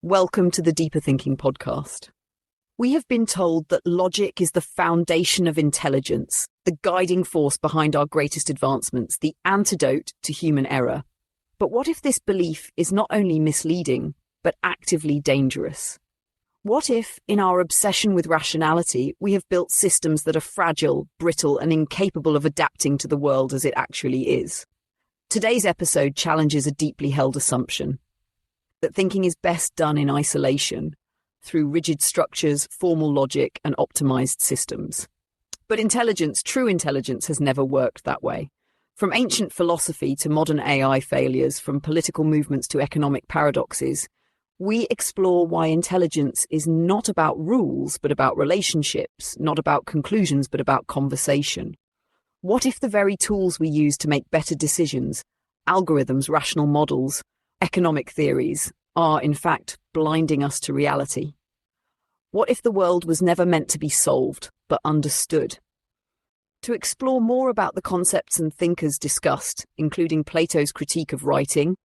Welcome to the Deeper Thinking podcast. We have been told that logic is the foundation of intelligence, the guiding force behind our greatest advancements, the antidote to human error. But what if this belief is not only misleading, but actively dangerous? What if, in our obsession with rationality, we have built systems that are fragile, brittle, and incapable of adapting to the world as it actually is? Today's episode challenges a deeply held assumption: that thinking is best done in isolation, through rigid structures, formal logic, and optimized systems. But true intelligence, has never worked that way. From ancient philosophy to modern AI failures, from political movements to economic paradoxes, we explore why intelligence is not about rules, but about relationships, not about conclusions, but about conversation. What if the very tools we use to make better decisions, algorithms, rational models, economic theories, are in fact blinding us to reality? What if the world was never meant to be solved, but understood? To explore more about the concepts and thinkers discussed, including Plato's critique of writing,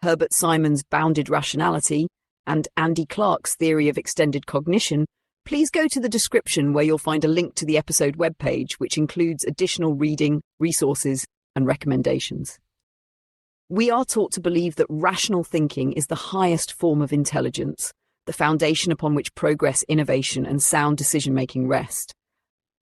Herbert Simon's bounded rationality, and Andy Clark's theory of extended cognition, please go to the description where you'll find a link to the episode webpage, which includes additional reading, resources, and recommendations. We are taught to believe that rational thinking is the highest form of intelligence, the foundation upon which progress, innovation, and sound decision-making rest.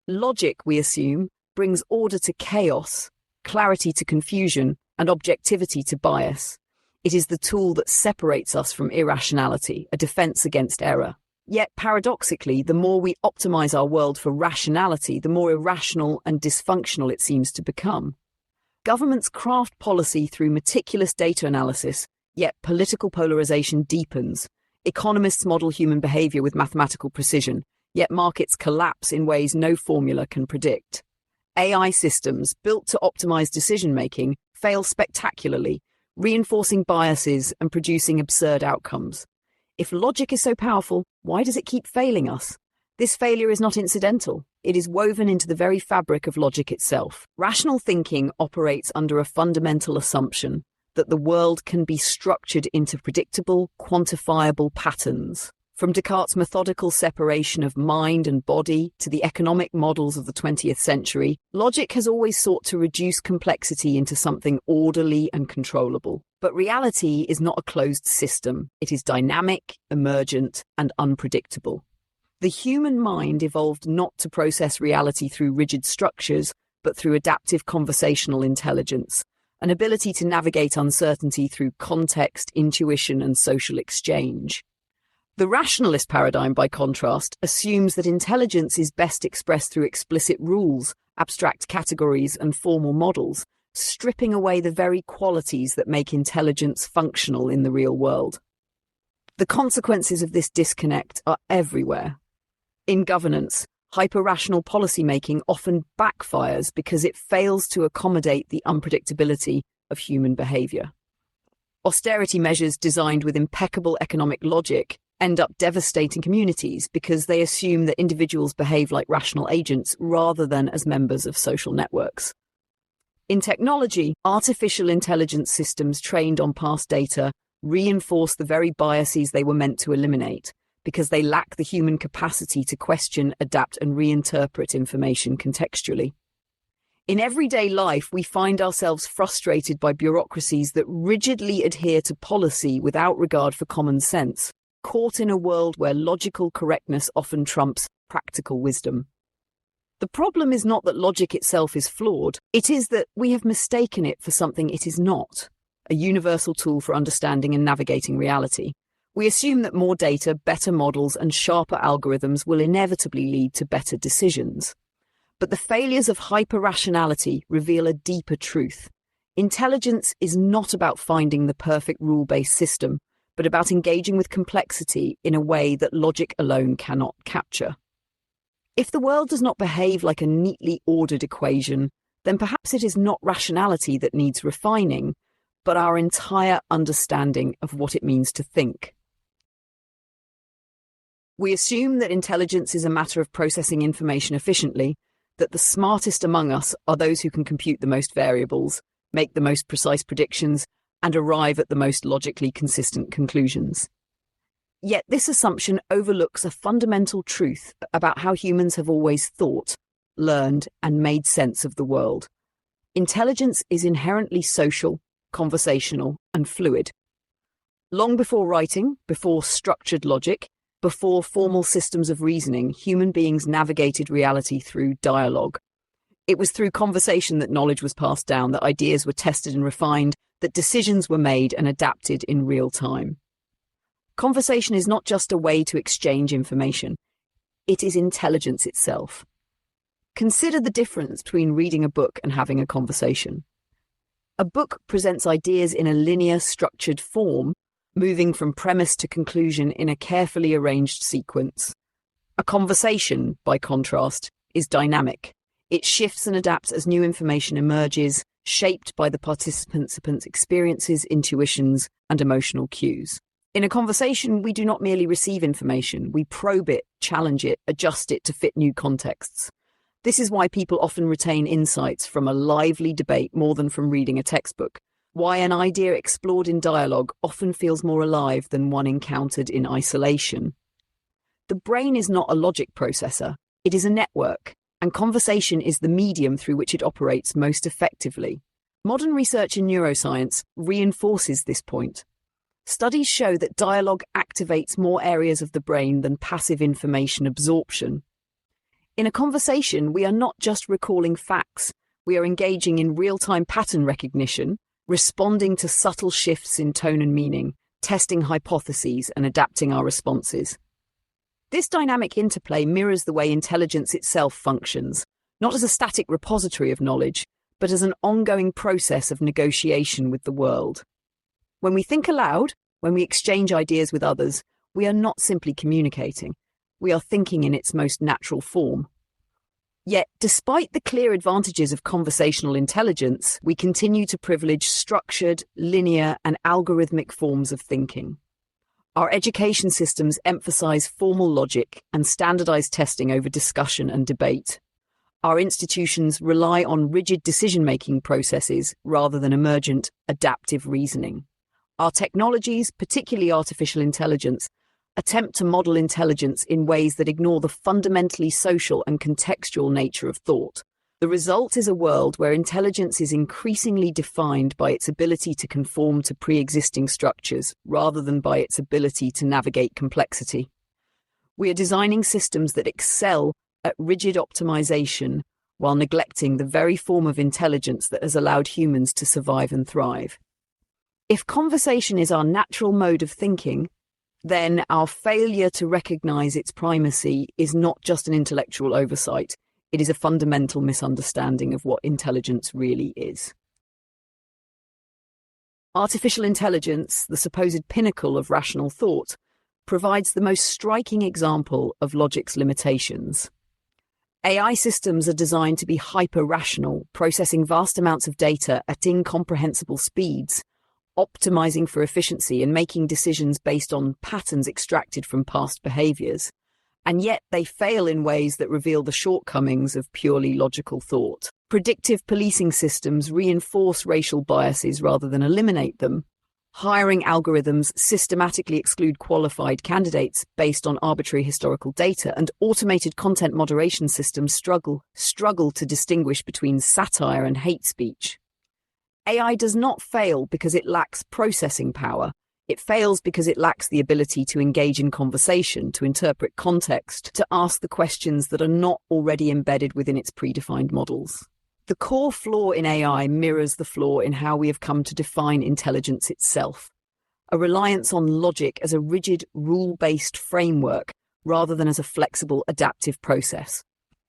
Logic, we assume, brings order to chaos, clarity to confusion, and objectivity to bias. It is the tool that separates us from irrationality, a defense against error. Yet, paradoxically, the more we optimize our world for rationality, the more irrational and dysfunctional it seems to become. Governments craft policy through meticulous data analysis, yet political polarization deepens. Economists model human behavior with mathematical precision, yet markets collapse in ways no formula can predict. AI systems, built to optimize decision-making, fail spectacularly, reinforcing biases and producing absurd outcomes. If logic is so powerful, why does it keep failing us? This failure is not incidental. It is woven into the very fabric of logic itself. Rational thinking operates under a fundamental assumption that the world can be structured into predictable, quantifiable patterns. From Descartes' methodical separation of mind and body to the economic models of the 20th century, logic has always sought to reduce complexity into something orderly and controllable. But reality is not a closed system. It is dynamic, emergent, and unpredictable. The human mind evolved not to process reality through rigid structures, but through adaptive conversational intelligence, an ability to navigate uncertainty through context, intuition, and social exchange. The rationalist paradigm, by contrast, assumes that intelligence is best expressed through explicit rules, abstract categories, and formal models, stripping away the very qualities that make intelligence functional in the real world. The consequences of this disconnect are everywhere. In governance, hyper-rational policymaking often backfires because it fails to accommodate the unpredictability of human behavior. Austerity measures designed with impeccable economic logic end up devastating communities because they assume that individuals behave like rational agents rather than as members of social networks. In technology, artificial intelligence systems trained on past data reinforce the very biases they were meant to eliminate, because they lack the human capacity to question, adapt, and reinterpret information contextually. In everyday life, we find ourselves frustrated by bureaucracies that rigidly adhere to policy without regard for common sense, caught in a world where logical correctness often trumps practical wisdom. The problem is not that logic itself is flawed, it is that we have mistaken it for something it is not, a universal tool for understanding and navigating reality. We assume that more data, better models, and sharper algorithms will inevitably lead to better decisions. But the failures of hyper-rationality reveal a deeper truth. Intelligence is not about finding the perfect rule-based system, but about engaging with complexity in a way that logic alone cannot capture. If the world does not behave like a neatly ordered equation, then perhaps it is not rationality that needs refining, but our entire understanding of what it means to think. We assume that intelligence is a matter of processing information efficiently, that the smartest among us are those who can compute the most variables, make the most precise predictions, and arrive at the most logically consistent conclusions. Yet this assumption overlooks a fundamental truth about how humans have always thought, learned, and made sense of the world. Intelligence is inherently social, conversational, and fluid. Long before writing, before structured logic, before formal systems of reasoning, human beings navigated reality through dialogue. It was through conversation that knowledge was passed down, that ideas were tested and refined, that decisions were made and adapted in real time. Conversation is not just a way to exchange information. It is intelligence itself. Consider the difference between reading a book and having a conversation. A book presents ideas in a linear, structured form, moving from premise to conclusion in a carefully arranged sequence. A conversation, by contrast, is dynamic. It shifts and adapts as new information emerges, shaped by the participants' experiences, intuitions, and emotional cues. In a conversation, we do not merely receive information, we probe it, challenge it, adjust it to fit new contexts. This is why people often retain insights from a lively debate more than from reading a textbook. Why an idea explored in dialogue often feels more alive than one encountered in isolation. The brain is not a logic processor, it is a network, and conversation is the medium through which it operates most effectively. Modern research in neuroscience reinforces this point. Studies show that dialogue activates more areas of the brain than passive information absorption. In a conversation, we are not just recalling facts, we are engaging in real-time pattern recognition, responding to subtle shifts in tone and meaning, testing hypotheses and adapting our responses. This dynamic interplay mirrors the way intelligence itself functions, not as a static repository of knowledge, but as an ongoing process of negotiation with the world. When we think aloud, when we exchange ideas with others, we are not simply communicating. We are thinking in its most natural form. Yet, despite the clear advantages of conversational intelligence, we continue to privilege structured, linear, and algorithmic forms of thinking. Our education systems emphasize formal logic and standardized testing over discussion and debate. Our institutions rely on rigid decision-making processes rather than emergent, adaptive reasoning. Our technologies, particularly artificial intelligence, attempt to model intelligence in ways that ignore the fundamentally social and contextual nature of thought. The result is a world where intelligence is increasingly defined by its ability to conform to pre-existing structures rather than by its ability to navigate complexity. We are designing systems that excel at rigid optimization while neglecting the very form of intelligence that has allowed humans to survive and thrive. If conversation is our natural mode of thinking, then our failure to recognize its primacy is not just an intellectual oversight, it is a fundamental misunderstanding of what intelligence really is. Artificial intelligence, the supposed pinnacle of rational thought, provides the most striking example of logic's limitations. AI systems are designed to be hyper-rational, processing vast amounts of data at incomprehensible speeds, optimizing for efficiency and making decisions based on patterns extracted from past behaviors. And yet they fail in ways that reveal the shortcomings of purely logical thought. Predictive policing systems reinforce racial biases rather than eliminate them. Hiring algorithms systematically exclude qualified candidates based on arbitrary historical data, and automated content moderation systems struggle to distinguish between satire and hate speech. AI does not fail because it lacks processing power. It fails because it lacks the ability to engage in conversation, to interpret context, to ask the questions that are not already embedded within its predefined models. The core flaw in AI mirrors the flaw in how we have come to define intelligence itself. A reliance on logic as a rigid, rule-based framework rather than as a flexible, adaptive process.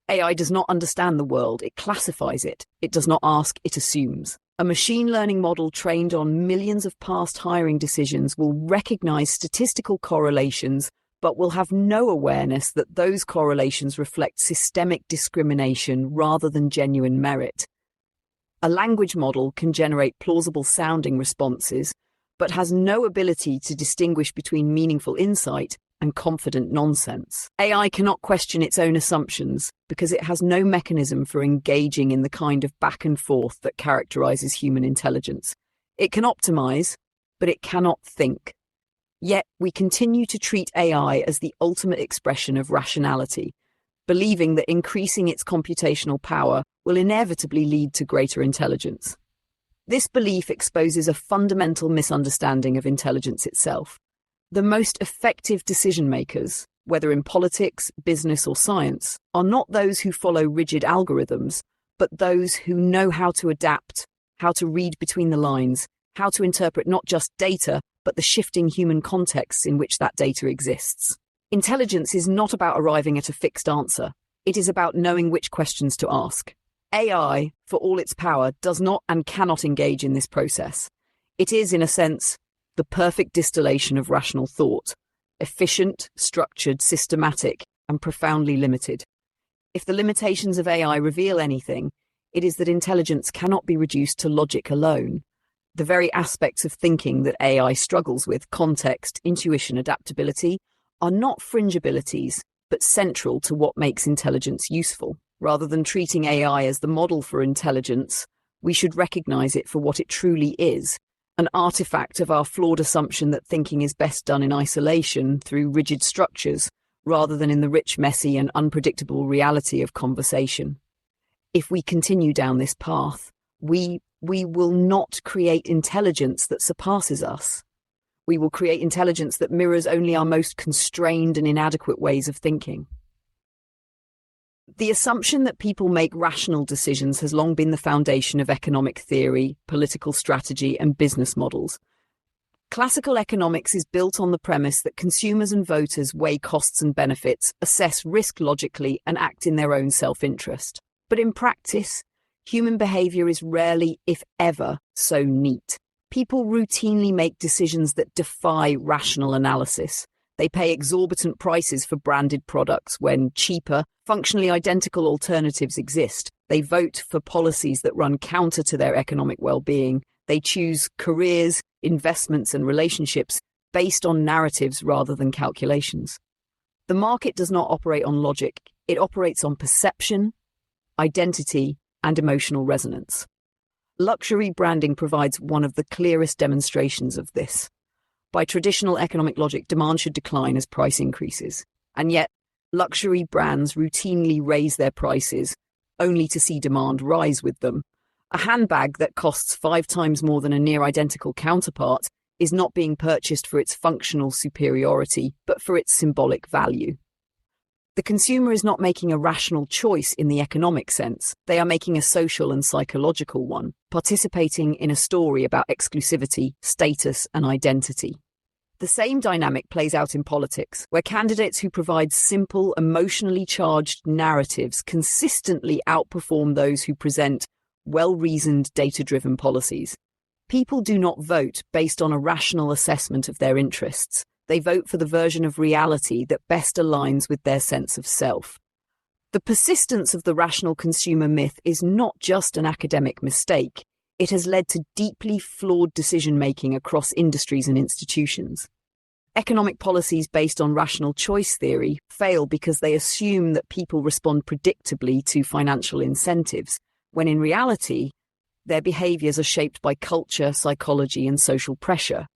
AI does not understand the world, it classifies it. It does not ask, it assumes. A machine learning model trained on millions of past hiring decisions will recognize statistical correlations, but will have no awareness that those correlations reflect systemic discrimination rather than genuine merit. A language model can generate plausible sounding responses, but has no ability to distinguish between meaningful insight and confident nonsense. AI cannot question its own assumptions because it has no mechanism for engaging in the kind of back and forth that characterizes human intelligence. It can optimize, but it cannot think. Yet we continue to treat AI as the ultimate expression of rationality, believing that increasing its computational power will inevitably lead to greater intelligence. This belief exposes a fundamental misunderstanding of intelligence itself. The most effective decision makers, whether in politics, business, or science, are not those who follow rigid algorithms, but those who know how to adapt, how to read between the lines, how to interpret not just data, but the shifting human contexts in which that data exists. Intelligence is not about arriving at a fixed answer. It is about knowing which questions to ask. AI, for all its power, does not and cannot engage in this process. It is, in a sense, the perfect distillation of rational thought, efficient, structured, systematic, and profoundly limited. If the limitations of AI reveal anything, it is that intelligence cannot be reduced to logic alone. The very aspects of thinking that AI struggles with, context, intuition, adaptability, are not fringe abilities, but central to what makes intelligence useful. Rather than treating AI as the model for intelligence, we should recognize it for what it truly is, an artifact of our flawed assumption that thinking is best done in isolation through rigid structures, rather than in the rich, messy, and unpredictable reality of conversation. If we continue down this path, we will not create intelligence that surpasses us. We will create intelligence that mirrors only our most constrained and inadequate ways of thinking. The assumption that people make rational decisions has long been the foundation of economic theory, political strategy, and business models. Classical economics is built on the premise that consumers and voters weigh costs and benefits, assess risk logically, and act in their own self-interest. But in practice, human behavior is rarely, if ever, so neat. People routinely make decisions that defy rational analysis. They pay exorbitant prices for branded products when cheaper, functionally identical alternatives exist. They vote for policies that run counter to their economic well-being. They choose careers, investments, and relationships based on narratives rather than calculations. The market does not operate on logic. It operates on perception, identity, and emotional resonance. Luxury branding provides one of the clearest demonstrations of this. By traditional economic logic, demand should decline as price increases. And yet, luxury brands routinely raise their prices, only to see demand rise with them. A handbag that costs 5 times more than a near-identical counterpart is not being purchased for its functional superiority, but for its symbolic value. The consumer is not making a rational choice in the economic sense. They are making a social and psychological one, participating in a story about exclusivity, status, and identity. The same dynamic plays out in politics, where candidates who provide simple, emotionally charged narratives consistently outperform those who present well-reasoned, data-driven policies. People do not vote based on a rational assessment of their interests. They vote for the version of reality that best aligns with their sense of self. The persistence of the rational consumer myth is not just an academic mistake. It has led to deeply flawed decision-making across industries and institutions. Economic policies based on rational choice theory fail because they assume that people respond predictably to financial incentives, when in reality, their behaviors are shaped by culture, psychology, and social pressure.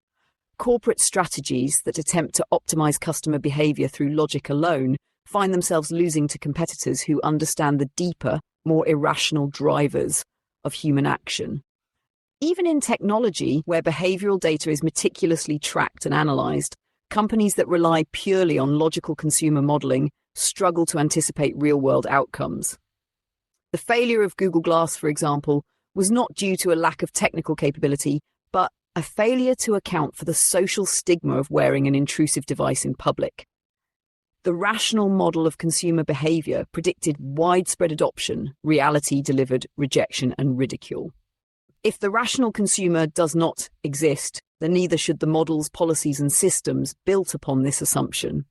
Corporate strategies that attempt to optimize customer behavior through logic alone find themselves losing to competitors who understand the deeper, more irrational drivers of human action. Even in technology, where behavioral data is meticulously tracked and analyzed, companies that rely purely on logical consumer modeling struggle to anticipate real-world outcomes. The failure of Google Glass, for example, was not due to a lack of technical capability, but a failure to account for the social stigma of wearing an intrusive device in public. The rational model of consumer behavior predicted widespread adoption. Reality delivered rejection and ridicule. If the rational consumer does not exist, then neither should the models, policies, and systems built upon this assumption.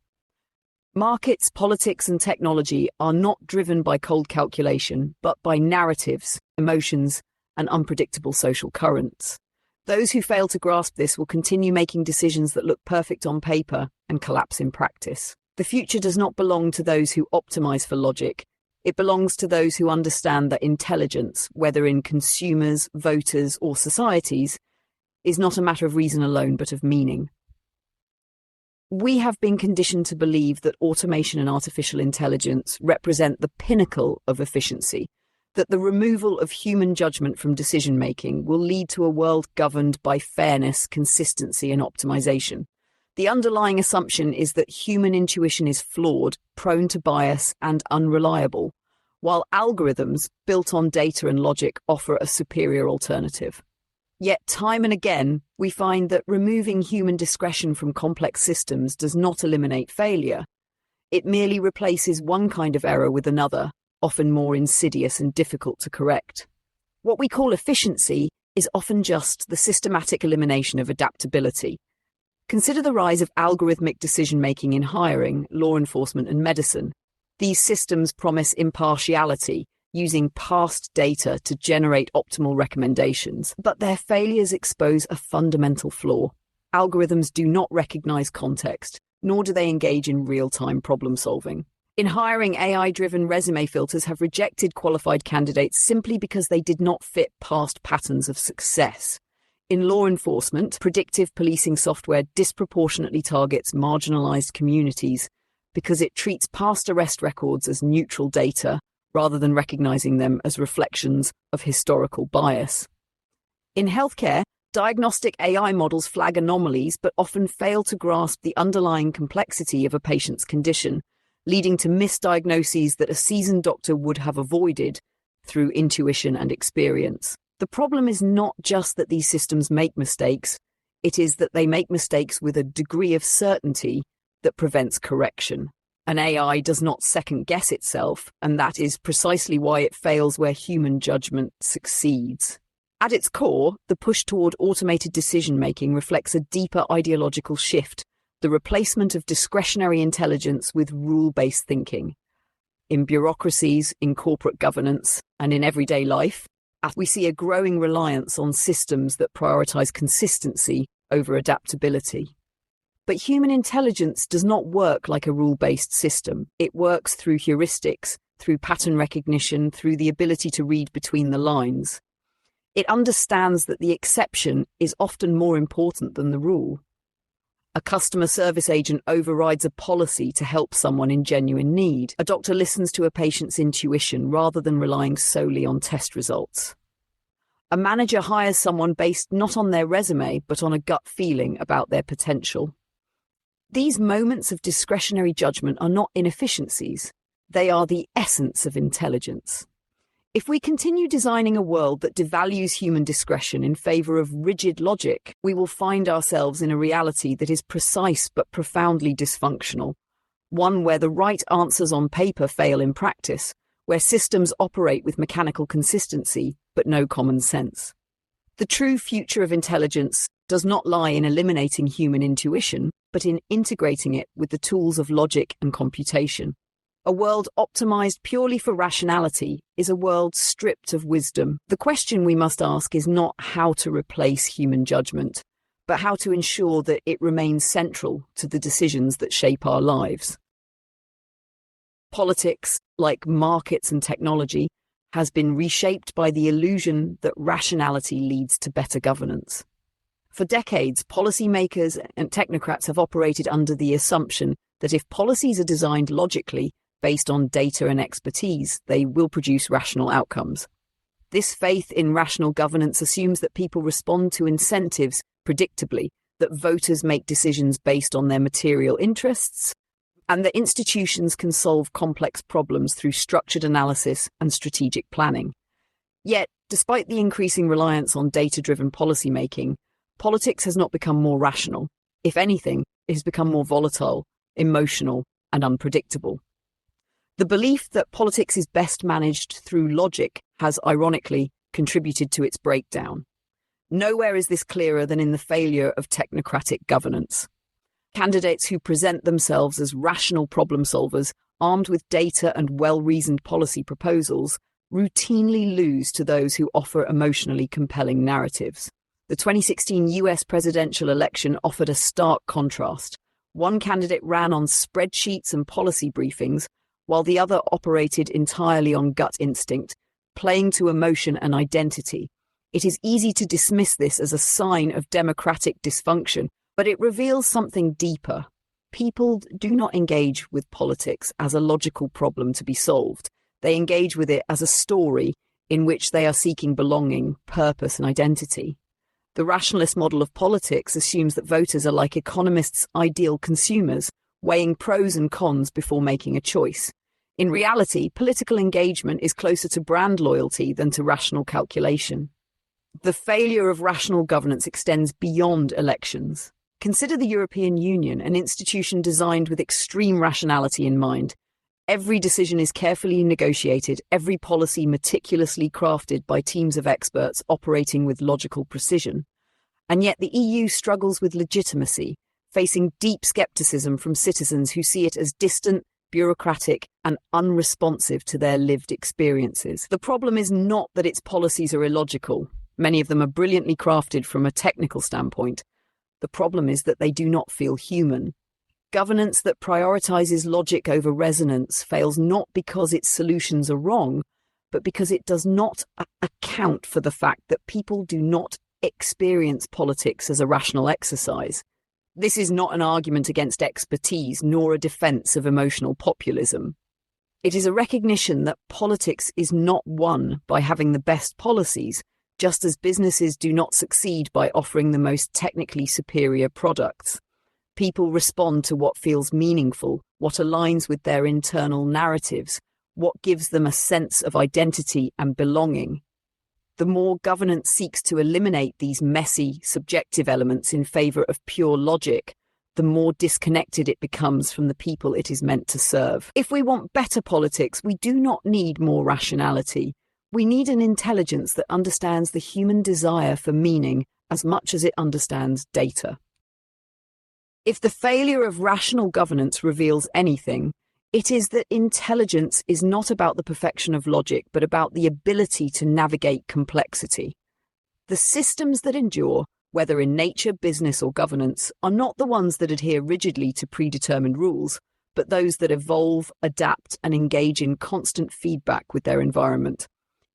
Markets, politics, and technology are not driven by cold calculation, but by narratives, emotions, and unpredictable social currents. Those who fail to grasp this will continue making decisions that look perfect on paper and collapse in practice. The future does not belong to those who optimize for logic. It belongs to those who understand that intelligence, whether in consumers, voters, or societies, is not a matter of reason alone, but of meaning. We have been conditioned to believe that automation and artificial intelligence represent the pinnacle of efficiency, that the removal of human judgment from decision-making will lead to a world governed by fairness, consistency, and optimization. The underlying assumption is that human intuition is flawed, prone to bias, and unreliable, while algorithms built on data and logic offer a superior alternative. Yet time and again, we find that removing human discretion from complex systems does not eliminate failure. It merely replaces one kind of error with another, often more insidious and difficult to correct. What we call efficiency is often just the systematic elimination of adaptability. Consider the rise of algorithmic decision-making in hiring, law enforcement, and medicine. These systems promise impartiality, using past data to generate optimal recommendations, but their failures expose a fundamental flaw. Algorithms do not recognize context, nor do they engage in real-time problem-solving. In hiring, AI-driven resume filters have rejected qualified candidates simply because they did not fit past patterns of success. In law enforcement, predictive policing software disproportionately targets marginalized communities because it treats past arrest records as neutral data rather than recognizing them as reflections of historical bias. In healthcare, diagnostic AI models flag anomalies but often fail to grasp the underlying complexity of a patient's condition, leading to misdiagnoses that a seasoned doctor would have avoided through intuition and experience. The problem is not just that these systems make mistakes, it is that they make mistakes with a degree of certainty that prevents correction. An AI does not second-guess itself, and that is precisely why it fails where human judgment succeeds. At its core, the push toward automated decision-making reflects a deeper ideological shift, the replacement of discretionary intelligence with rule-based thinking. In bureaucracies, in corporate governance, and in everyday life, we see a growing reliance on systems that prioritize consistency over adaptability. But human intelligence does not work like a rule-based system. It works through heuristics, through pattern recognition, through the ability to read between the lines. It understands that the exception is often more important than the rule. A customer service agent overrides a policy to help someone in genuine need. A doctor listens to a patient's intuition rather than relying solely on test results. A manager hires someone based not on their resume, but on a gut feeling about their potential. These moments of discretionary judgment are not inefficiencies. They are the essence of intelligence. If we continue designing a world that devalues human discretion in favor of rigid logic, we will find ourselves in a reality that is precise but profoundly dysfunctional, one where the right answers on paper fail in practice, where systems operate with mechanical consistency but no common sense. The true future of intelligence does not lie in eliminating human intuition, but in integrating it with the tools of logic and computation. A world optimized purely for rationality is a world stripped of wisdom. The question we must ask is not how to replace human judgment, but how to ensure that it remains central to the decisions that shape our lives. Politics, like markets and technology, has been reshaped by the illusion that rationality leads to better governance. For decades, policymakers and technocrats have operated under the assumption that if policies are designed logically, based on data and expertise, they will produce rational outcomes. This faith in rational governance assumes that people respond to incentives predictably, that voters make decisions based on their material interests, and that institutions can solve complex problems through structured analysis and strategic planning. Yet, despite the increasing reliance on data-driven policymaking, politics has not become more rational. If anything, it has become more volatile, emotional, and unpredictable. The belief that politics is best managed through logic has, ironically, contributed to its breakdown. Nowhere is this clearer than in the failure of technocratic governance. Candidates who present themselves as rational problem solvers, armed with data and well-reasoned policy proposals, routinely lose to those who offer emotionally compelling narratives. The 2016 US presidential election offered a stark contrast. One candidate ran on spreadsheets and policy briefings, while the other operated entirely on gut instinct, playing to emotion and identity. It is easy to dismiss this as a sign of democratic dysfunction, but it reveals something deeper. People do not engage with politics as a logical problem to be solved. They engage with it as a story in which they are seeking belonging, purpose, and identity. The rationalist model of politics assumes that voters are like economists' ideal consumers, weighing pros and cons before making a choice. In reality, political engagement is closer to brand loyalty than to rational calculation. The failure of rational governance extends beyond elections. Consider the European Union, an institution designed with extreme rationality in mind. Every decision is carefully negotiated, every policy meticulously crafted by teams of experts operating with logical precision. And yet the EU struggles with legitimacy, facing deep skepticism from citizens who see it as distant, bureaucratic, and unresponsive to their lived experiences. The problem is not that its policies are illogical. Many of them are brilliantly crafted from a technical standpoint. The problem is that they do not feel human. Governance that prioritizes logic over resonance fails not because its solutions are wrong, but because it does not account for the fact that people do not experience politics as a rational exercise. This is not an argument against expertise, nor a defense of emotional populism. It is a recognition that politics is not won by having the best policies, just as businesses do not succeed by offering the most technically superior products. People respond to what feels meaningful, what aligns with their internal narratives, what gives them a sense of identity and belonging. The more governance seeks to eliminate these messy, subjective elements in favor of pure logic, the more disconnected it becomes from the people it is meant to serve. If we want better politics, we do not need more rationality. We need an intelligence that understands the human desire for meaning as much as it understands data. If the failure of rational governance reveals anything, it is that intelligence is not about the perfection of logic, but about the ability to navigate complexity. The systems that endure, whether in nature, business, or governance, are not the ones that adhere rigidly to predetermined rules, but those that evolve, adapt, and engage in constant feedback with their environment.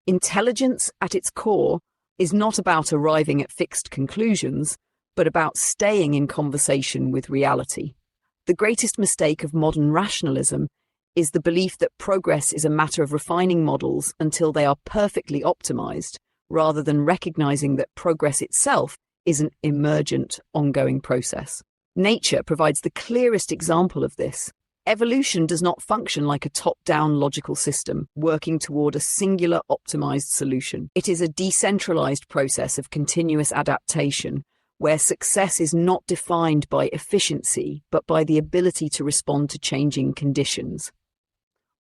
Intelligence, at its core, is not about arriving at fixed conclusions, but about staying in conversation with reality. The greatest mistake of modern rationalism is the belief that progress is a matter of refining models until they are perfectly optimized, rather than recognizing that progress itself is an emergent, ongoing process. Nature provides the clearest example of this. Evolution does not function like a top-down logical system, working toward a singular optimized solution. It is a decentralized process of continuous adaptation, where success is not defined by efficiency, but by the ability to respond to changing conditions.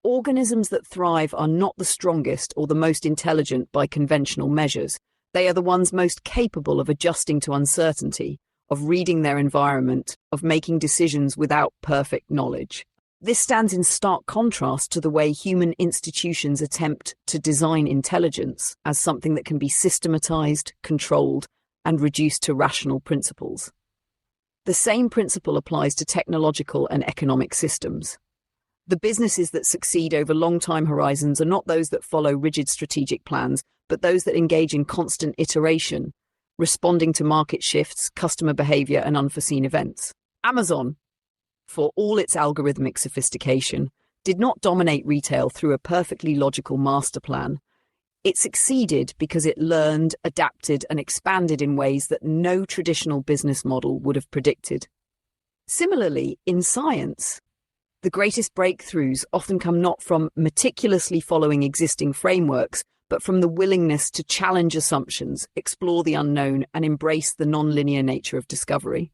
Organisms that thrive are not the strongest or the most intelligent by conventional measures. They are the ones most capable of adjusting to uncertainty, of reading their environment, of making decisions without perfect knowledge. This stands in stark contrast to the way human institutions attempt to design intelligence as something that can be systematized, controlled, and reduced to rational principles. The same principle applies to technological and economic systems. The businesses that succeed over long time horizons are not those that follow rigid strategic plans, but those that engage in constant iteration, responding to market shifts, customer behavior, and unforeseen events. Amazon, for all its algorithmic sophistication, did not dominate retail through a perfectly logical master plan. It succeeded because it learned, adapted, and expanded in ways that no traditional business model would have predicted. Similarly, in science, the greatest breakthroughs often come not from meticulously following existing frameworks, but from the willingness to challenge assumptions, explore the unknown, and embrace the non-linear nature of discovery.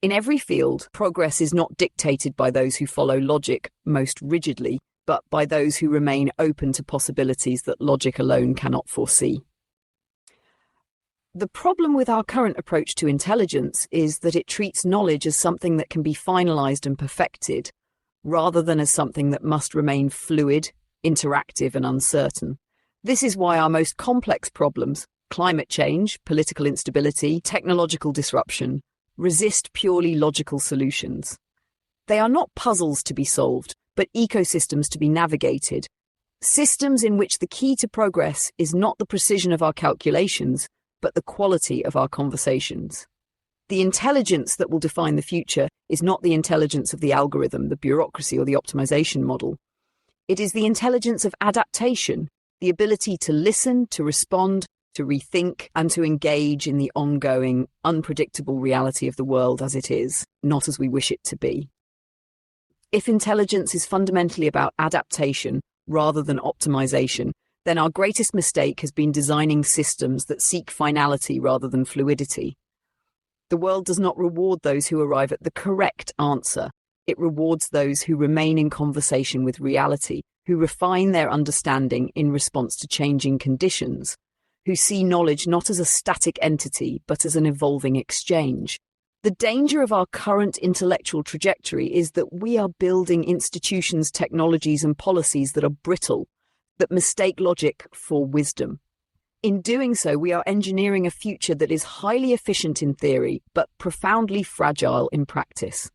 In every field, progress is not dictated by those who follow logic most rigidly, but by those who remain open to possibilities that logic alone cannot foresee. The problem with our current approach to intelligence is that it treats knowledge as something that can be finalized and perfected, rather than as something that must remain fluid, interactive, and uncertain. This is why our most complex problems, climate change, political instability, technological disruption, resist purely logical solutions. They are not puzzles to be solved, but ecosystems to be navigated. Systems in which the key to progress is not the precision of our calculations, but the quality of our conversations. The intelligence that will define the future is not the intelligence of the algorithm, the bureaucracy, or the optimization model. It is the intelligence of adaptation, the ability to listen, to respond, to rethink, and to engage in the ongoing, unpredictable reality of the world as it is, not as we wish it to be. If intelligence is fundamentally about adaptation rather than optimization, then our greatest mistake has been designing systems that seek finality rather than fluidity. The world does not reward those who arrive at the correct answer. It rewards those who remain in conversation with reality, who refine their understanding in response to changing conditions, who see knowledge not as a static entity, but as an evolving exchange. The danger of our current intellectual trajectory is that we are building institutions, technologies, and policies that are brittle, that mistake logic for wisdom. In doing so, we are engineering a future that is highly efficient in theory, but profoundly fragile in practice.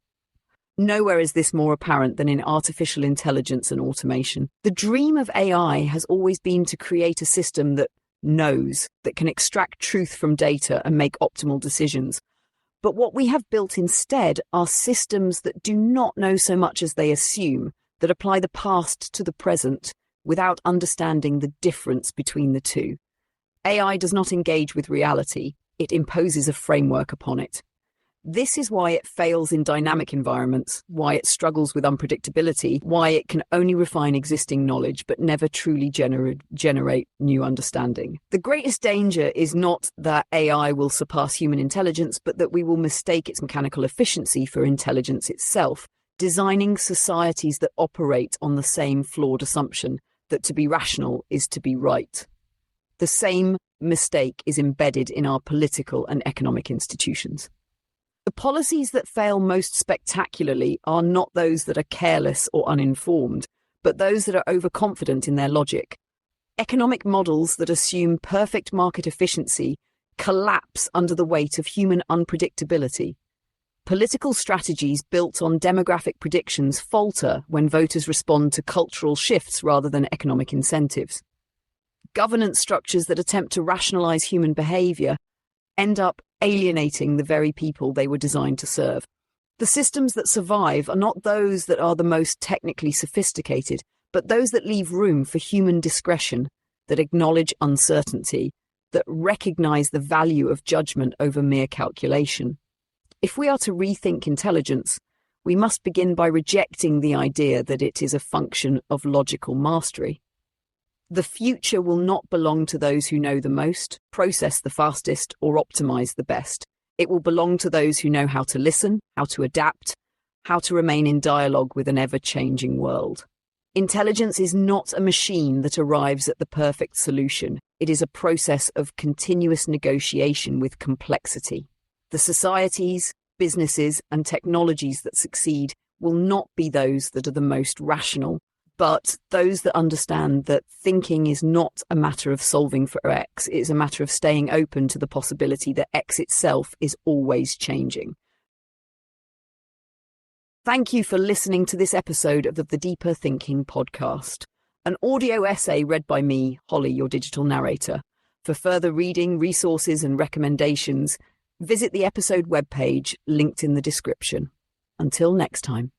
Nowhere is this more apparent than in artificial intelligence and automation. The dream of AI has always been to create a system that knows, that can extract truth from data and make optimal decisions. But what we have built instead are systems that do not know so much as they assume, that apply the past to the present without understanding the difference between the two. AI does not engage with reality, it imposes a framework upon it. This is why it fails in dynamic environments, why it struggles with unpredictability, why it can only refine existing knowledge but never truly generate new understanding. The greatest danger is not that AI will surpass human intelligence, but that we will mistake its mechanical efficiency for intelligence itself, designing societies that operate on the same flawed assumption that to be rational is to be right. The same mistake is embedded in our political and economic institutions. The policies that fail most spectacularly are not those that are careless or uninformed, but those that are overconfident in their logic. Economic models that assume perfect market efficiency collapse under the weight of human unpredictability. Political strategies built on demographic predictions falter when voters respond to cultural shifts rather than economic incentives. Governance structures that attempt to rationalize human behavior end up alienating the very people they were designed to serve. The systems that survive are not those that are the most technically sophisticated, but those that leave room for human discretion, that acknowledge uncertainty, that recognize the value of judgment over mere calculation. If we are to rethink intelligence, we must begin by rejecting the idea that it is a function of logical mastery. The future will not belong to those who know the most, process the fastest, or optimize the best. It will belong to those who know how to listen, how to adapt, how to remain in dialogue with an ever-changing world. Intelligence is not a machine that arrives at the perfect solution. It is a process of continuous negotiation with complexity. The societies, businesses, and technologies that succeed will not be those that are the most rational, but those that understand that thinking is not a matter of solving for X, it is a matter of staying open to the possibility that X itself is always changing. Thank you for listening to this episode of the Deeper Thinking podcast, an audio essay read by me, Holly, your digital narrator. For further reading, resources, and recommendations, visit the episode webpage linked in the description. Until next time.